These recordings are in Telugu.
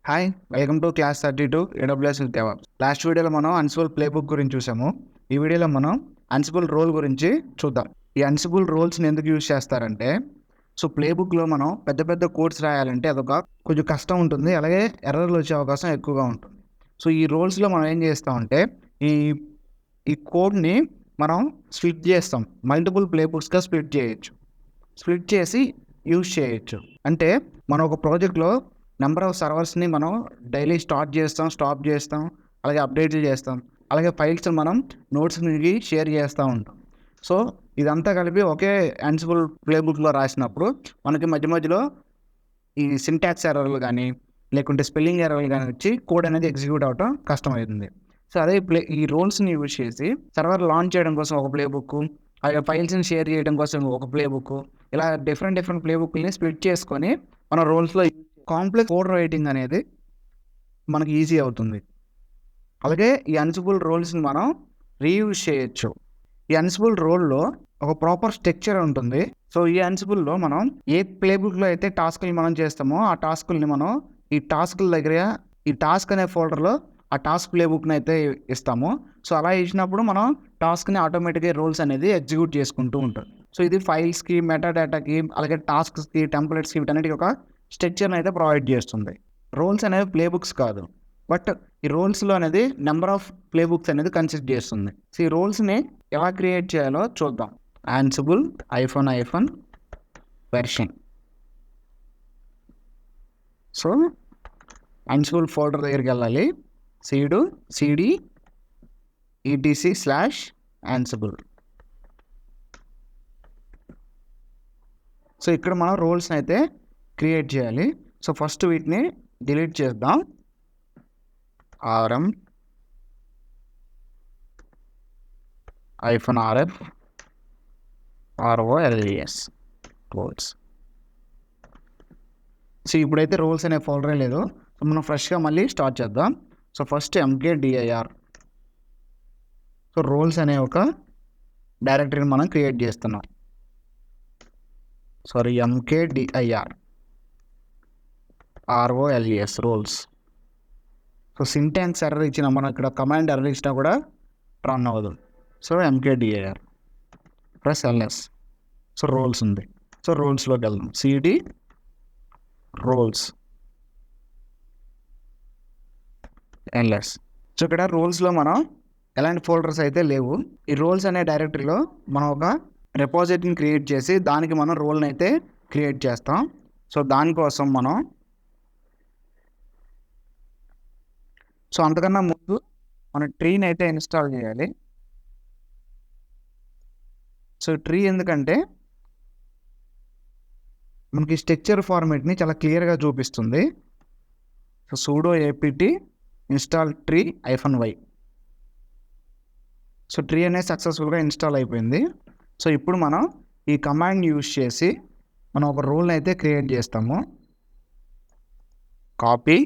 Hi, welcome to class 32 AWS with DevOps. Last వీడియోలో మనం అన్సిబుల్ ప్లేబుక్ గురించి చూసాము. ఈ వీడియోలో మనం అన్సిబుల్ రోల్ గురించి చూద్దాం. ఈ అన్సిబుల్ రోల్స్ని ఎందుకు యూజ్ చేస్తారంటే, ప్లేబుక్లో మనం పెద్ద పెద్ద కోడ్స్ రాయాలంటే అదొక కొంచెం కష్టం ఉంటుంది, అలాగే ఎర్రర్లు వచ్చే అవకాశం ఎక్కువగా ఉంటుంది. ఈ రోల్స్లో మనం ఏం చేస్తామంటే ఈ కోడ్ని మనం స్ప్లిట్ చేస్తాం. మల్టిపుల్ ప్లేబుక్స్గా స్ప్లిట్ చేయొచ్చు. స్ప్లిట్ చేసి యూజ్ చేయొచ్చు. అంటే మనం ఒక ప్రాజెక్ట్లో నెంబర్ ఆఫ్ సర్వర్స్ని మనం డైలీ స్టార్ట్ చేస్తాం, స్టాప్ చేస్తాం, అలాగే అప్డేట్లు చేస్తాం, అలాగే ఫైల్స్ మనం నోట్స్కి షేర్ చేస్తూ ఉంటాం. ఇదంతా కలిపి ఒకే అన్సిబుల్ ప్లేబుక్లో రాసినప్పుడు మనకి మధ్య మధ్యలో ఈ సింటాక్స్ ఎర్రర్లు కానీ లేకుంటే స్పెల్లింగ్ ఎర్రర్లు కానీ వచ్చి కోడ్ అనేది ఎగ్జిక్యూట్ అవ్వటం కష్టమవుతుంది. అదే ఈ రోల్స్ని యూజ్ చేసి సర్వర్ లాంచ్ చేయడం కోసం ఒక ప్లేబుక్, అలాగే ఫైల్స్ని షేర్ చేయడం కోసం ఒక ప్లేబుక్, ఇలా డిఫరెంట్ ప్లేబుక్ని స్ప్లిట్ చేసుకొని మన రోల్స్లో కాంప్లెక్స్ కోడ్ రైటింగ్ అనేది మనకి ఈజీ అవుతుంది. అలాగే ఈ అన్సిబుల్ రోల్స్ని మనం రీయూజ్ చేయొచ్చు. ఈ అన్సిబుల్ రోల్లో ఒక ప్రాపర్ స్ట్రక్చర్ ఉంటుంది. ఈ అన్సిబుల్లో మనం ఏ ప్లేబుక్లో అయితే టాస్క్లు మనం చేస్తామో ఆ టాస్కుల్ని మనం ఈ టాస్క్ల దగ్గర ఈ టాస్క్ అనే ఫోల్డర్లో ఆ టాస్క్ ప్లేబుక్ని అయితే ఇస్తాము. అలా ఇచ్చినప్పుడు మనం టాస్క్ని ఆటోమేటిక్గా రోల్స్ అనేది ఎగ్జిక్యూట్ చేసుకుంటూ ఉంటాం. ఇది ఫైల్స్కి, మెటాడేటాకి, అలాగే టాస్క్స్కి, టెంప్లెట్స్కి వీటన్నిటికీ ఒక స్ట్రక్చర్ని అయితే ప్రొవైడ్ చేస్తుంది. రోల్స్ అనేవి ప్లేబుక్స్ కాదు, బట్ ఈ రోల్స్లో అనేది నెంబర్ ఆఫ్ ప్లేబుక్స్ అనేది కన్సిస్ట్ చేస్తుంది. ఈ రోల్స్ని ఎలా క్రియేట్ చేయాలో చూద్దాం. Ansible --- version. యాన్సిబుల్ ఫోల్డర్ దగ్గరికి వెళ్ళాలి. cd etc/ansible. ఇక్కడ మనం రోల్స్ని అయితే క్రియేట్ చేయాలి. ఫస్ట్ వీటిని డిలీట్ చేద్దాం. rm -rf roles roles. ఇప్పుడైతే రోల్స్ అనే ఫోల్డరే లేదు. మనం ఫ్రెష్గా మళ్ళీ స్టార్ట్ చేద్దాం. ఫస్ట్ mkdir రోల్స్ అనే ఒక డైరెక్టరీని మనం క్రియేట్ చేస్తున్నాం. mkdir roles. సింటాక్స్ ఎర్రర్ ఇచ్చిన మనం ఇక్కడ కమాండ్ ఎర్రర్ ఇచ్చినా కూడా రన్ అవ్వదు. mkdir plus ls. రోల్స్ ఉంది. రోల్స్లోకి వెళ్దాం. cd roles ls. ఇక్కడ రోల్స్లో మనం ఎలాంటి ఫోల్డర్స్ అయితే లేవు. ఈ రోల్స్ అనే డైరెక్టరీలో మనం ఒక రిపోజిటరీని క్రియేట్ చేసి దానికి మనం రోల్ని అయితే క్రియేట్ చేస్తాం. దానికోసం మనం అంతకన్నా ముందు మన ట్రీని అయితే ఇన్స్టాల్ చేయాలి. ట్రీ ఎందుకంటే మనకి స్ట్రక్చర్ ఫార్మేట్ని చాలా క్లియర్గా చూపిస్తుంది. sudo apt install tree -y. Tree అనేది సక్సెస్ఫుల్గా ఇన్స్టాల్ అయిపోయింది. ఇప్పుడు మనం ఈ కమాండ్ యూజ్ చేసి మనం ఒక రోల్ని అయితే క్రియేట్ చేస్తాము. కాపీ.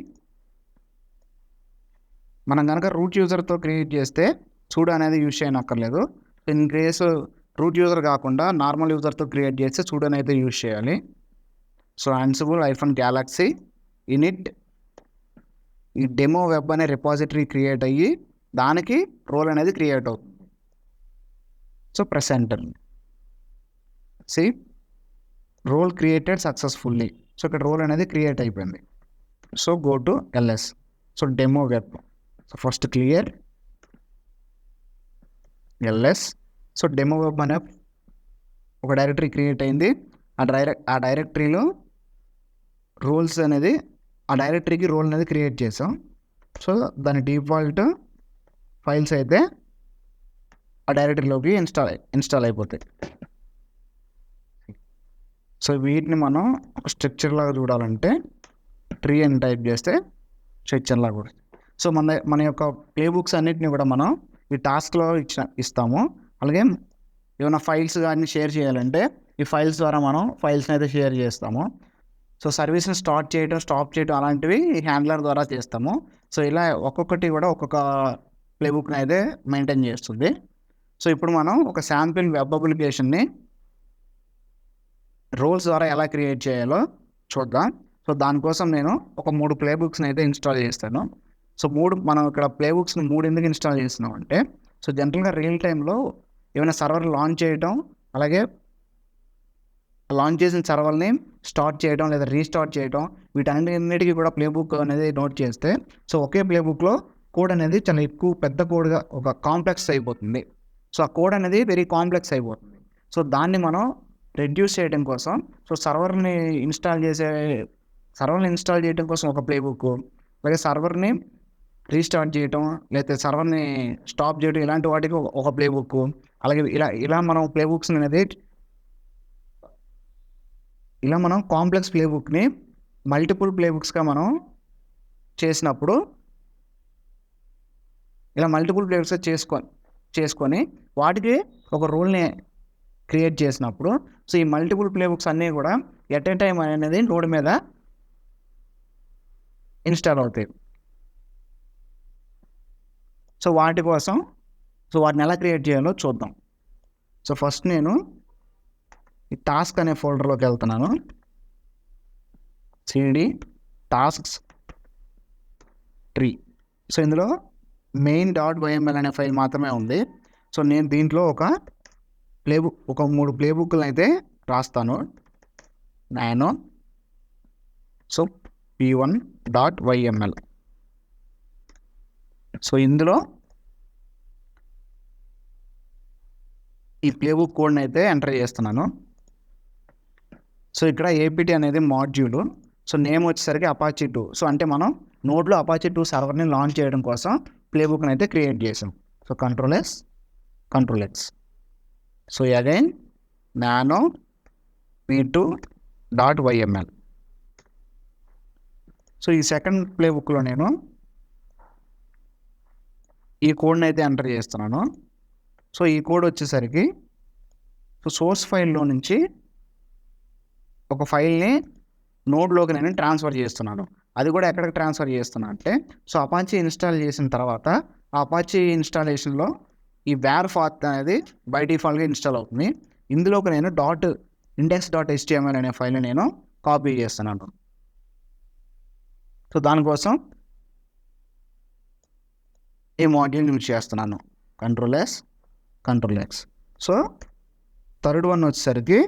మనం కనుక రూట్ యూజర్తో క్రియేట్ చేస్తే sudo అనేది యూజ్ చేయనక్కర్లేదు. ఇన్ కేసు రూట్ యూజర్ కాకుండా నార్మల్ యూజర్తో క్రియేట్ చేస్తే sudo అయితే యూజ్ చేయాలి. ansible -galaxy init ఈ డెమో వెబ్ అనే రిపాజిటరీ క్రియేట్ అయ్యి దానికి రోల్ అనేది క్రియేట్ అవుతుంది. Press enter. Role created successfully. ఇక్కడ రోల్ అనేది క్రియేట్ అయిపోయింది. Go to ls. Demo web. First clear ls. Demo web అనే ఒక డైరెక్టరీ క్రియేట్ అయింది. ఆ డైరెక్టరీలో రోల్స్ అనేది ఆ డైరెక్టరీకి రోల్ అనేది క్రియేట్ చేసాం. దాని డిఫాల్ట్ ఫైల్స్ అయితే ఆ డైరెక్టరీలోకి ఇన్స్టాల్ అయిపోతాయి. వీటిని మనం ఒక స్ట్రక్చర్ లాగా చూడాలంటే ట్రీ అని టైప్ చేస్తే స్ట్రక్చర్ లాగా కూడా. మన యొక్క ప్లేబుక్స్ అన్నిటిని కూడా మనం ఈ టాస్క్లో ఇస్తాము. అలాగే ఏమైనా ఫైల్స్ కానీ షేర్ చేయాలంటే ఈ ఫైల్స్ ద్వారా మనం ఫైల్స్ని అయితే షేర్ చేస్తాము. సర్వీస్ని స్టార్ట్ చేయడం, స్టాప్ చేయడం అలాంటివి హ్యాండ్లర్ ద్వారా చేస్తాము. ఇలా ఒక్కొక్కటి కూడా ఒక్కొక్క ప్లేబుక్ని అయితే మెయింటైన్ చేస్తుంది. ఇప్పుడు మనం ఒక శాంపిల్ వెబ్ అప్లికేషన్ని రోల్స్ ద్వారా ఎలా క్రియేట్ చేయాలో చూద్దాం. సో దానికోసం నేను ఒక 3 ప్లే బుక్స్ని అయితే ఇన్స్టాల్ చేస్తాను. సో మనం ఇక్కడ ప్లే బుక్స్ని 3 ఎందుకు ఇన్స్టాల్ చేస్తున్నాం అంటే, సో జనరల్గా రియల్ టైంలో ఏమైనా సర్వర్ లాంచ్ చేయడం, అలాగే లాంచ్ చేసిన సర్వర్ని స్టార్ట్ చేయడం లేదా రీస్టార్ట్ చేయడం, వీటన్నిటికీ కూడా ప్లే బుక్ అనేది నోట్ చేస్తే, సో ఒకే ప్లే బుక్లో కోడ్ అనేది చాలా ఎక్కువ పెద్ద కోడ్గా ఒక కాంప్లెక్స్ అయిపోతుంది. సో ఆ కోడ్ అనేది వెరీ కాంప్లెక్స్ అయిపోతుంది. సో దాన్ని మనం రెడ్యూస్ చేయడం కోసం, సో సర్వర్ని ఇన్స్టాల్ చేయడం కోసం ఒక ప్లే బుక్, అలాగే సర్వర్ని రీస్టార్ట్ చేయడం లేకపోతే సర్వర్ని స్టాప్ చేయడం, ఇలాంటి వాటికి ఒక ప్లే బుక్, అలాగే ఇలా మనం ప్లే బుక్స్ అనేది మనం కాంప్లెక్స్ ప్లే బుక్ని మల్టిపుల్ ప్లే బుక్స్గా మనం చేసినప్పుడు, ఇలా మల్టిపుల్ ప్లే బుక్స్ చేసుకొని వాటికి ఒక రూల్ని క్రియేట్ చేసినప్పుడు, సో ఈ మల్టిపుల్ ప్లే బుక్స్ అన్నీ కూడా ఎట్ ఏ టైం అనేది నోడ్ మీద ఇన్స్టాల్ అవుతాయి. సో వాటి కోసం వాటిని ఎలా క్రియేట్ చేయాలో చూద్దాం. సో ఫస్ట్ నేను ఈ టాస్క్ అనే ఫోల్డర్లోకి వెళ్తున్నాను. cd tasks tree. సో ఇందులో main.yml అనే ఫైల్ మాత్రమే ఉంది. సో నేను దీంట్లో ఒక 3 ప్లే బుక్లు అయితే రాస్తాను. nano so p1.yml. సో ఇందులో ఈ ప్లే బుక్ కోడ్ని అయితే ఎంటర్ చేస్తున్నాను. సో ఇక్కడ APT అనేది మాడ్యూల్. సో నేమ్ వచ్చేసరికి అపాచీ 2. సో అంటే మనం నోడ్లో అపాచీ 2 సర్వర్ని లాంచ్ చేయడం కోసం ప్లే బుక్ని అయితే క్రియేట్ చేసాం. So Ctrl+X. So again nano p2.yml. So ఈ సెకండ్ ప్లే బుక్లో నేను ఈ కోడ్ని అయితే ఎంటర్ చేస్తున్నాను. సో ఈ కోడ్ వచ్చేసరికి సోర్స్ ఫైల్లో నుంచి ఒక ఫైల్ని నోడ్లోకి నేను ట్రాన్స్ఫర్ చేస్తున్నాను. అది కూడా ఎక్కడికి ట్రాన్స్ఫర్ చేస్తున్నా అంటే, సో అపాచీ ఇన్స్టాల్ చేసిన తర్వాత ఆ అపాచీ ఇన్స్టాలేషన్లో ఈ var path అనేది బై డిఫాల్ట్గా ఇన్స్టాల్ అవుతుంది. ఇందులోకి నేను index.html అనే ఫైల్ని నేను కాపీ చేస్తున్నాను. సో దానికోసం ఈ మాడ్యూల్ యూజ్ చేస్తున్నాను. Ctrl+X. సో థర్డ్ వన్ వచ్చేసరికి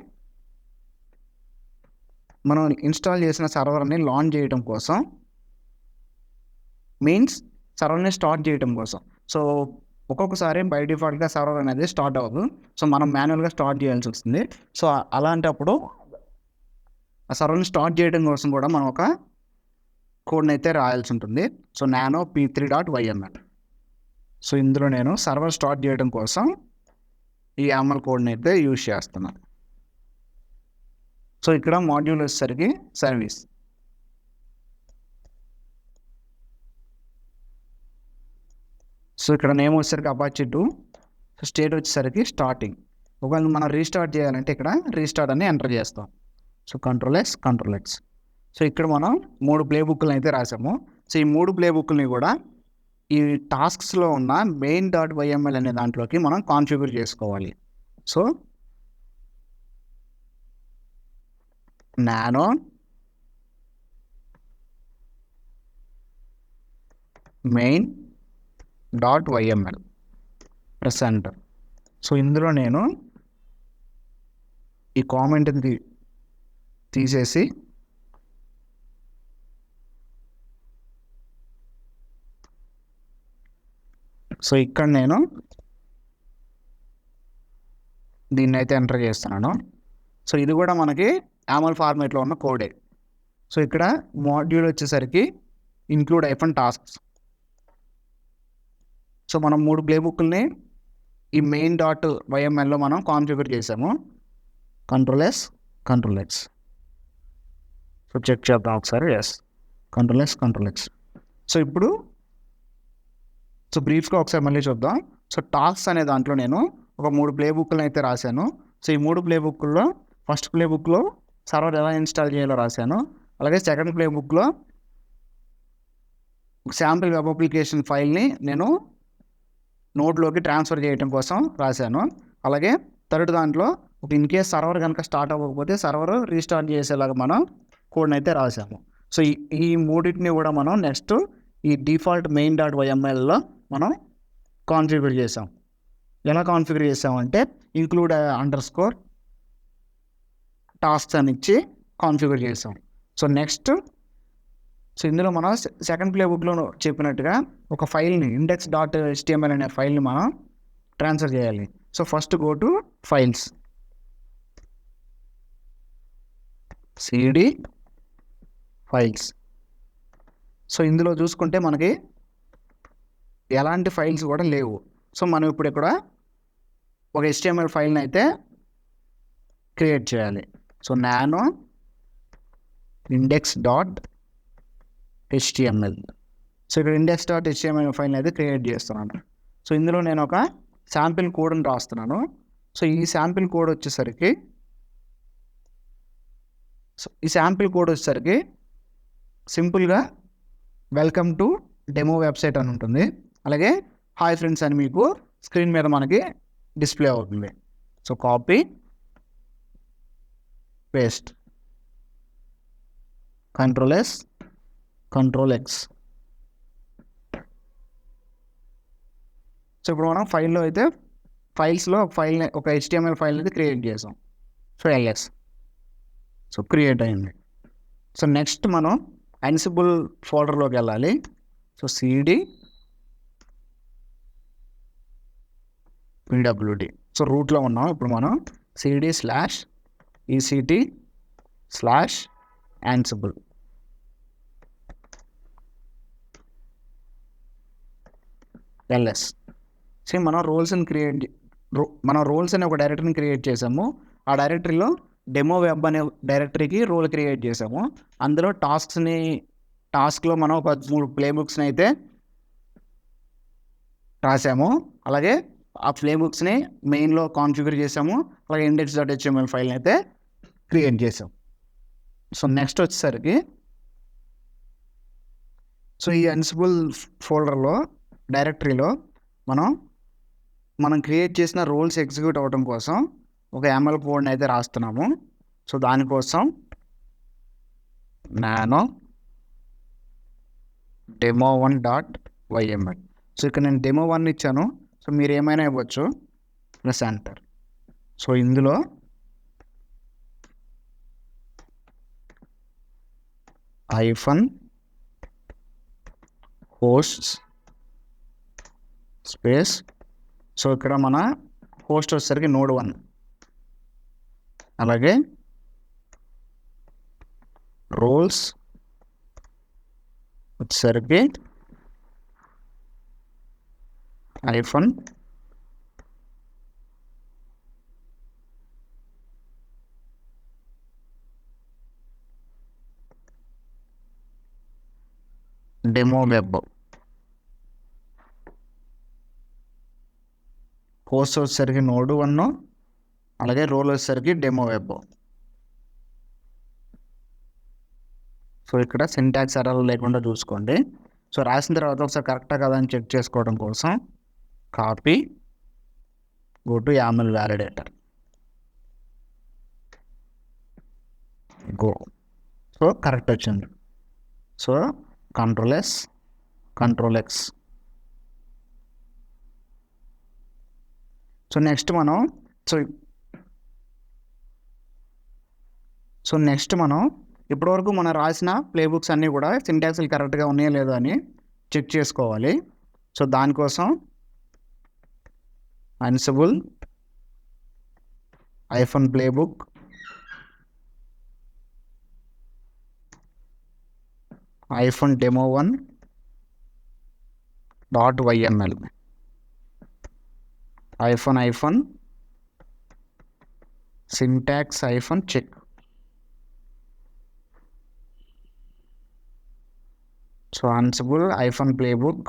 మనం ఇన్స్టాల్ చేసిన సర్వర్ని లాంచ్ చేయడం కోసం, మీన్స్ సర్వర్ని స్టార్ట్ చేయడం కోసం. సో ఒక్కొక్కసారి బై డిఫాల్ట్గా సర్వర్ అనేది స్టార్ట్ అవ్వదు. సో మనం మాన్యువల్గా స్టార్ట్ చేయాల్సి వస్తుంది. సో అలాంటప్పుడు ఆ సర్వర్ని స్టార్ట్ చేయడం కోసం కూడా మనం ఒక కోడ్ని అయితే రాయాల్సి ఉంటుంది. So nano p3.yml. సో ఇందులో నేను సర్వర్ స్టార్ట్ చేయడం కోసం ఈ YAML కోడ్ని అయితే యూజ్ చేస్తున్నాను. సో ఇక్కడ మాడ్యూల్ వచ్చేసరికి సర్వీస్. సో ఇక్కడ నేమ్ వచ్చేసరికి అపాచీ 2. సో స్టేట్ వచ్చేసరికి స్టార్టింగ్. ఒకవేళ మనం రీస్టార్ట్ చేయాలంటే ఇక్కడ రీస్టార్ట్ అని ఎంటర్ చేస్తాం. So Ctrl+X. సో ఇక్కడ మనం 3 ప్లే బుక్లను అయితే రాసాము. సో ఈ 3 ప్లే బుక్లని కూడా ఈ టాస్క్స్లో ఉన్న main.yml అనే దాంట్లోకి మనం కాన్ఫిగర్ చేసుకోవాలి. So nano main.yml press enter. So ఇందులో నేను ఈ కామెంట్ని తీసేసి సో ఇక్కడ నేను దీన్ని అయితే ఎంటర్ చేస్తున్నాను. సో ఇది కూడా మనకి YAML ఫార్మేట్లో ఉన్న కోడే. సో ఇక్కడ మాడ్యూల్ వచ్చేసరికి ఇంక్లూడ్ -tasks. సో మనం 3 ప్లే బుక్లని ఈ main.yml లో మనం కాన్ఫిగర్ చేసాము. Ctrl+X. సో చెక్ చేద్దాం ఒకసారి. Yes, Ctrl+X. సో ఇప్పుడు బ్రీఫ్గా ఒకసారి మళ్ళీ చూద్దాం. సో టాస్క్స్ అనే దాంట్లో నేను ఒక 3 ప్లే బుక్లను అయితే రాశాను. సో ఈ 3 ప్లే బుక్లో ఫస్ట్ ప్లే బుక్లో సర్వర్ ఎలా ఇన్స్టాల్ చేయాలో రాశాను. అలాగే సెకండ్ ప్లే బుక్లో శాంపిల్ వెబ్ అప్లికేషన్ ఫైల్ని నేను నోడ్లోకి ట్రాన్స్ఫర్ చేయడం కోసం రాశాను. అలాగే థర్డ్ దాంట్లో ఇన్ కేస్ సర్వర్ కనుక స్టార్ట్ అవ్వకపోతే సర్వర్ రీస్టార్ట్ చేసేలాగా మనం కోడ్ని అయితే రాసాము. సో ఈ మూడింటిని కూడా మనం నెక్స్ట్ ఈ డిఫాల్ట్ main.ymlలో మనం కాన్ఫిగర్ చేసాం. ఎలా కాన్ఫిగర్ చేసామంటే ఇంక్లూడ్ అండర్స్కోర్ టాస్క్స్ అని ఇచ్చి కాన్ఫిగర్ చేసాం. సో నెక్స్ట్ ఇందులో మనం సెకండ్ ప్లేబుక్లో చెప్పినట్టుగా ఒక ఫైల్ని index.html అనే ఫైల్ని మనం ట్రాన్స్ఫర్ చేయాలి. So first go to files, cd files. So ఇందులో చూసుకుంటే మనకి ఎలాంటి ఫైల్స్ కూడా లేవు. సో మనం ఇప్పుడు ఇక్కడ ఒక HTML ఫైల్ని అయితే క్రియేట్ చేయాలి. So nano index.html. సో ఇక్కడ index.html ఫైల్ని అయితే క్రియేట్ చేస్తున్నాను. సో ఇందులో నేను ఒక శాంపిల్ కోడ్ని రాస్తున్నాను. సో ఈ శాంపిల్ కోడ్ వచ్చేసరికి సింపుల్గా వెల్కమ్ టు డెమో వెబ్సైట్ అని ఉంటుంది. అలాగే హాయ్ ఫ్రెండ్స్ అని మీకు స్క్రీన్ మీద మనకి డిస్ప్లే అవుతుంది. So copy paste, Ctrl+S, Ctrl+X. So ఇప్పుడు మనం ఫైల్స్లో ఒక HTML ఫైల్ అయితే క్రియేట్ చేసాం. So ls. సో క్రియేట్ అయింది. సో నెక్స్ట్ మనం Ansible ఫోల్డర్లోకి వెళ్ళాలి. So cd pwd. సో రూట్లో ఉన్నాం. ఇప్పుడు మనం cd/ect/Ansible. ls. సో మనం రోల్స్ అనే ఒక డైరెక్టరీని క్రియేట్ చేసాము. ఆ డైరెక్టరీలో డెమో వెబ్ అనే డైరెక్టరీకి రోల్ క్రియేట్ చేసాము. అందులో టాస్క్లో మనం ఒక 3 ప్లేబుక్స్ని అయితే రాసాము. అలాగే ఆ ప్లేబుక్స్ని మెయిన్లో కాన్ఫిగర్ చేసాము. అలాగే index.html ఫైల్ని అయితే క్రియేట్ చేసాం. సో నెక్స్ట్ వచ్చేసరికి ఈ Ansible ఫోల్డర్లో డైరెక్టరీలో మనం క్రియేట్ చేసిన రోల్స్ ఎగ్జిక్యూట్ అవ్వడం కోసం ఒక YAML కోడ్ని అయితే రాస్తున్నాము. సో దానికోసం nano demo1.yml. సో ఇక్కడ నేను demo1 ఇచ్చాను. సో మీరు ఏమైనా ఇవ్వచ్చు, ప్లస్ ఎంటర్. సో ఇందులో -hosts స్పేస్. సో ఇక్కడ మన హోస్ట్ వచ్చేసరికి node1, అలాగే రోల్స్ వచ్చేసరికి -demo web. హోస్ట్ వచ్చేసరికి node1, అలాగే రోల్ వచ్చేసరికి డెమో వెబ్. సో ఇక్కడ సింటాక్స్ ఎర్రర్ లేకుండా చూసుకోండి. సో రాసిన తర్వాత ఒకసారి కరెక్టా కదా అని చెక్ చేసుకోవడం కోసం copy, go to YAML validator, go. So correct వచ్చింది. So Ctrl+S, Ctrl+X. So next మనం ఇప్పటివరకు మనం రాసిన ప్లేబుక్స్ అన్నీ కూడా సింటాక్స్లు కరెక్ట్గా ఉన్నాయో లేదో అని చెక్ చేసుకోవాలి. సో దానికోసం Ansible -playbook -demo1.yml -syntax-check. So Ansible -playbook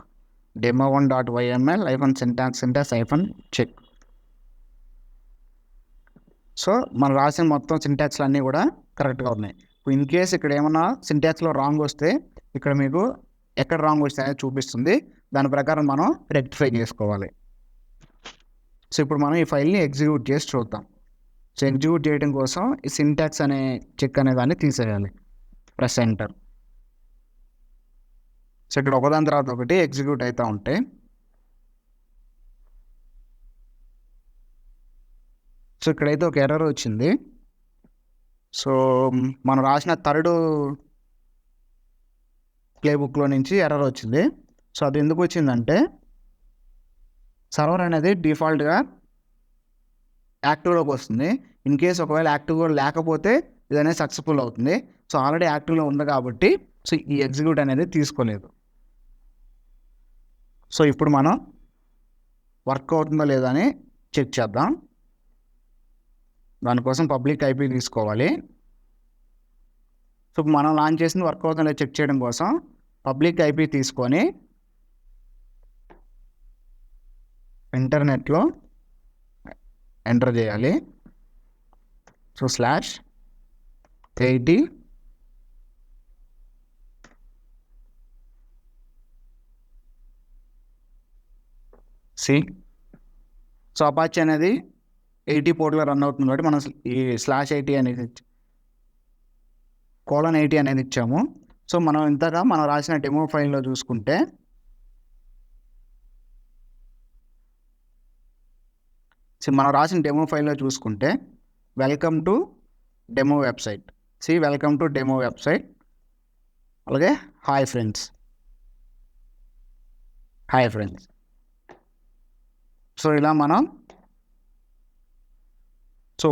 demo1.yml -syntax-check. So మనం రాసిన మొత్తం సింటాక్స్లు అన్నీ కూడా కరెక్ట్గా ఉన్నాయి. ఇన్ కేస్ ఇక్కడ ఏమన్నా సింటాక్స్లో రాంగ్ వస్తే ఇక్కడ మీకు ఎక్కడ రాంగ్ వస్తే అనేది చూపిస్తుంది. దాని ప్రకారం మనం రెక్టిఫై చేసుకోవాలి. సో ఇప్పుడు మనం ఈ ఫైల్ని ఎగ్జిక్యూట్ చేసి చూద్దాం. సో ఎగ్జిక్యూట్ చేయడం కోసం ఈ సింటాక్స్ అనే చెక్ అనే దాన్ని తీసేయాలి. Press enter. సో ఇక్కడ ఒకదాని తర్వాత ఒకటి ఎగ్జిక్యూట్ అవుతూ ఉంటాయి. సో ఇక్కడైతే ఒక ఎర్రర్ వచ్చింది. సో మనం రాసిన థర్డ్ ప్లేబుక్లో నుంచి ఎర్రర్ వచ్చింది. సో అది ఎందుకు వచ్చిందంటే సర్వర్ అనేది డిఫాల్ట్గా యాక్టివ్లోకి వస్తుంది. ఇన్ కేస్ ఒకవేళ యాక్టివ్గా లేకపోతే ఇది అనేది సక్సెస్ఫుల్ అవుతుంది. సో ఆల్రెడీ యాక్టివ్లో ఉంది కాబట్టి సో ఈ ఎగ్జిక్యూట్ అనేది తీసుకోలేదు. సో ఇప్పుడు మనం వర్క్ అవుతుందో లేదో అని చెక్ చేద్దాం. దానికోసం పబ్లిక్ ఐపీ తీసుకోవాలి. సో మనం లాంచ్ చేసింది వర్క్ అవుతుందో చెక్ చేయడం కోసం పబ్లిక్ ఐపీ తీసుకొని ఇంటర్నెట్లో ఎంటర్ చేయాలి. So /80 C. సో అపాచీ అనేది 80 పోర్ట్లో రన్ అవుతుంది కాబట్టి మనం ఈ /80 అనేది :80 అనేది ఇచ్చాము. సో మనం ఇంతగా మనం రాసిన డెమో ఫైల్లో చూసుకుంటే welcome to demo website. Welcome to demo website. అలాగే హాయ్ ఫ్రెండ్స్. సో ఇలా మనం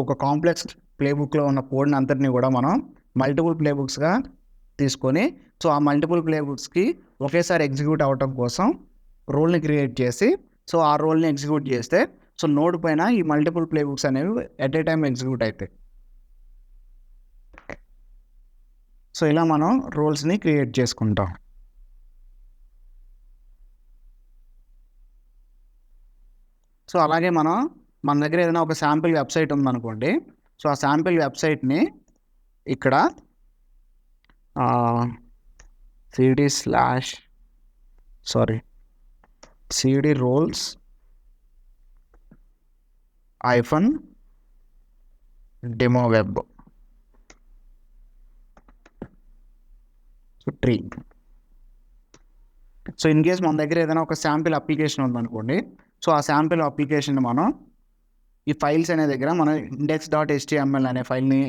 ఒక కాంప్లెక్స్ ప్లేబుక్లో ఉన్న కోడ్ని అంతటిని కూడా మనం మల్టిపుల్ ప్లేబుక్స్గా తీసుకొని సో ఆ మల్టిపుల్ ప్లేబుక్స్కి ఒకేసారి ఎగ్జిక్యూట్ అవ్వటం కోసం రోల్ని క్రియేట్ చేసి సో ఆ రోల్ని ఎగ్జిక్యూట్ చేస్తే సో నోడ్ పైన ఈ మల్టిపుల్ ప్లేబుక్స్ అనేవి ఎట్ ఏ టైం ఎగ్జిక్యూట్ అవుతాయి. సో ఇలా మనం రోల్స్ని క్రియేట్ చేసుకుంటాం. సో అలాగే మన దగ్గర ఏదైనా ఒక శాంపిల్ వెబ్సైట్ ఉందనుకోండి. సో ఆ శాంపిల్ వెబ్సైట్ని ఇక్కడ cd roles -demo web tree. So in case మన దగ్గర ఏదైనా ఒక శాంపిల్ అప్లికేషన్ ఉందనుకోండి. సో ఆ శాంపిల్ అప్లికేషన్ మనం ఈ ఫైల్స్ అనే దగ్గర మనం index.html అనే ఫైల్ని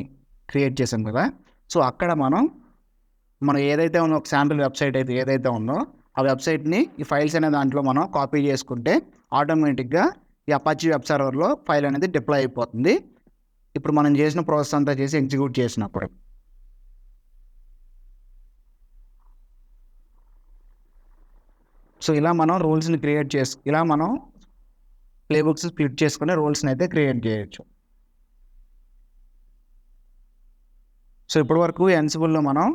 క్రియేట్ చేసాం కదా. సో అక్కడ మనం ఏదైతే ఉందో ఒక శాంపిల్ వెబ్సైట్ అయితే ఏదైతే ఉందో ఆ వెబ్సైట్ని ఈ ఫైల్స్ అనే దాంట్లో మనం కాపీ చేసుకుంటే ఆటోమేటిక్గా ఈ అపాచీ వెబ్ సర్వర్లో ఫైల్ అనేది డిప్లాయ్ అయిపోతుంది. ఇప్పుడు మనం చేసిన ప్రాసెస్ అంతా చేసి ఎగ్జిక్యూట్ చేసినప్పుడు. సో ఇలా మనం రోల్స్ని క్రియేట్ ఇలా మనం ప్లేబుక్స్ స్ప్లిట్ చేసుకుని రోల్స్ని అయితే క్రియేట్ చేయొచ్చు. సో ఇప్పటి వరకు ఎన్సిబుల్లో మనం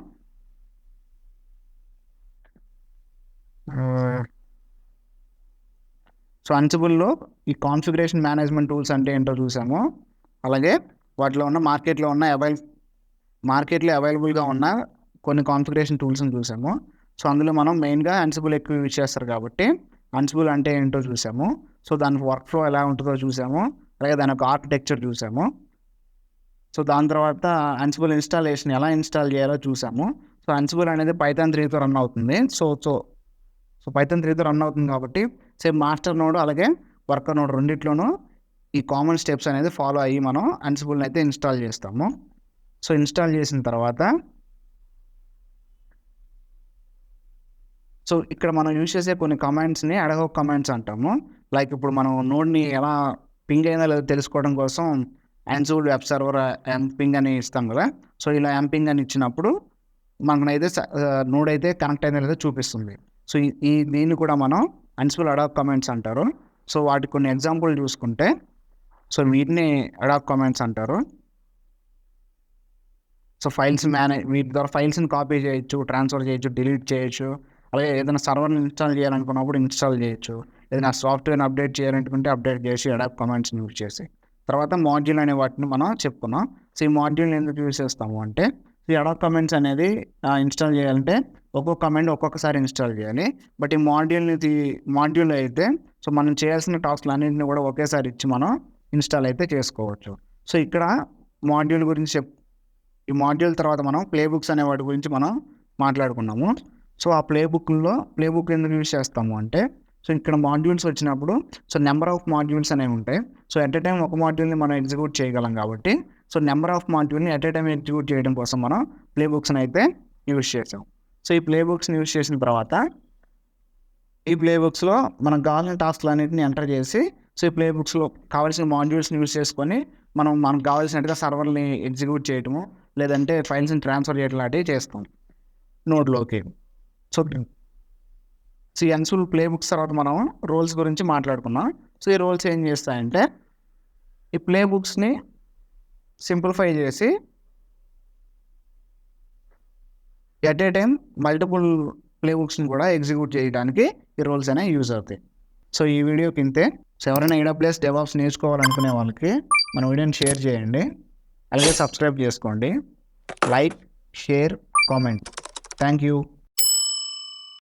అన్సిబుల్లో ఈ కాన్ఫిగరేషన్ మేనేజ్మెంట్ టూల్స్ అంటే ఏంటో చూసాము. అలాగే వాటిలో ఉన్న మార్కెట్లో అవైలబుల్గా ఉన్న కొన్ని కాన్ఫిగరేషన్ టూల్స్ని చూసాము. సో అందులో మనం మెయిన్గా అన్సిబుల్ ఎక్కువ యూజ్ చేస్తారు కాబట్టి అన్సిబుల్ అంటే ఏంటో చూసాము. సో దాని వర్క్ ఫ్లో ఎలా ఉంటుందో చూసాము. అలాగే దాని యొక్క ఆర్కిటెక్చర్ చూసాము. సో దాని తర్వాత అన్సిబుల్ ఇన్స్టాలేషన్ ఎలా ఇన్స్టాల్ చేయాలో చూసాము. సో అన్సిబుల్ అనేది Python 3తో రన్ అవుతుంది. సో Python 3తో రన్ అవుతుంది కాబట్టి సేమ్ మాస్టర్ నోడ్ అలాగే వర్కర్ నోడ్ రెండిట్లోనూ ఈ కామన్ స్టెప్స్ అనేది ఫాలో అయ్యి మనం అన్సిబుల్ని అయితే ఇన్స్టాల్ చేస్తాము. సో ఇన్స్టాల్ చేసిన తర్వాత సో ఇక్కడ మనం యూజ్ చేసే కొన్ని కమాండ్స్ని అడ్హాక్ కమాండ్స్ అంటాము. లైక్ ఇప్పుడు మనం నోడ్ని ఎలా పింగ్ అయినా లేదో తెలుసుకోవడం కోసం అన్సిబుల్ వెబ్ సర్వర్ mping అని ఇస్తాం కదా. సో ఇలా mping అని ఇచ్చినప్పుడు మనకైతే నోడ్ అయితే కనెక్ట్ అయినా లేదో చూపిస్తుంది. సో దీన్ని కూడా మనం అన్సిబుల్ అడ్హాక్ కమాండ్స్ అంటారు. సో వాటికి కొన్ని ఎగ్జాంపుల్ చూసుకుంటే సో వీటిని అడ్హాక్ కమాండ్స్ అంటారు. సో వీటి ద్వారా ఫైల్స్ని కాపీ చేయొచ్చు, ట్రాన్స్ఫర్ చేయొచ్చు, డిలీట్ చేయొచ్చు. అలాగే ఏదైనా సర్వర్ని ఇన్స్టాల్ చేయాలనుకున్నప్పుడు ఇన్స్టాల్ చేయొచ్చు. ఏదైనా సాఫ్ట్వేర్ని అప్డేట్ చేయాలనుకుంటే అప్డేట్ చేసి అడాప్ట్ కమాండ్స్ని యూజ్ చేసి తర్వాత మాడ్యూల్ అనే వాటిని మనం చెప్పుకున్నాం. సో ఈ మాడ్యూల్ని ఎందుకు యూజ్ చేస్తాము అంటే ఈ అడాప్ట్ కమాండ్స్ అనేది ఇన్స్టాల్ చేయాలంటే ఒక్కొక్క కమాండ్ ఒక్కొక్కసారి ఇన్స్టాల్ చేయాలి. బట్ ఈ మాడ్యూల్ అయితే సో మనం చేయాల్సిన టాస్క్లు అన్నింటినీ కూడా ఒకేసారి ఇచ్చి మనం ఇన్స్టాల్ అయితే చేసుకోవచ్చు. సో ఇక్కడ మాడ్యూల్ గురించి ఈ మాడ్యూల్ తర్వాత మనం ప్లే బుక్స్ అనే వాటి గురించి మనం మాట్లాడుకున్నాము. సో ఆ ప్లే బుక్ ఎందుకు యూజ్ చేస్తాము అంటే, సో ఇక్కడ మాడ్యూల్స్ వచ్చినప్పుడు సో నెంబర్ ఆఫ్ మాడ్యూల్స్ అనేవి ఉంటాయి. సో ఎట్ ఎ టైం ఒక మాడ్యూల్ని మనం ఎగ్జిక్యూట్ చేయగలం కాబట్టి సో నెంబర్ ఆఫ్ మాడ్యూల్ని ఎట్ ఎ టైం ఎగ్జిక్యూట్ చేయడం కోసం మనం ప్లే బుక్స్ని అయితే యూజ్ చేసాం. సో ఈ ప్లే బుక్స్ని యూజ్ చేసిన తర్వాత ఈ ప్లే బుక్స్లో మనకు కావాల్సిన టాస్క్లు అన్నింటిని ఎంటర్ చేసి సో ఈ ప్లే బుక్స్లో కావాల్సిన మాడ్యూల్స్ని యూజ్ చేసుకొని మనకు కావాల్సినట్టుగా సర్వర్ని ఎగ్జిక్యూట్ చేయటము, లేదంటే ఫైల్స్ని ట్రాన్స్ఫర్ చేయడం లాంటివి చేస్తాం నోడ్లోకి. సో ఈ అన్సిబుల్ ప్లే బుక్స్ తర్వాత మనం రోల్స్ గురించి మాట్లాడుకున్నాం. సో ఈ రోల్స్ ఏం చేస్తాయంటే ఈ ప్లే బుక్స్ని సింప్లిఫై చేసి at a time multiple play బుక్స్ని కూడా ఎగ్జిక్యూట్ చేయడానికి ఈ రోల్స్ అనేవి యూజ్ అవుతాయి. సో ఈ వీడియోకి ఇంతే. సో ఎవరైనా AWS DevOps నేర్చుకోవాలనుకునే వాళ్ళకి మన వీడియోని షేర్ చేయండి, అలాగే సబ్స్క్రైబ్ చేసుకోండి, like, share, comment. Thank you.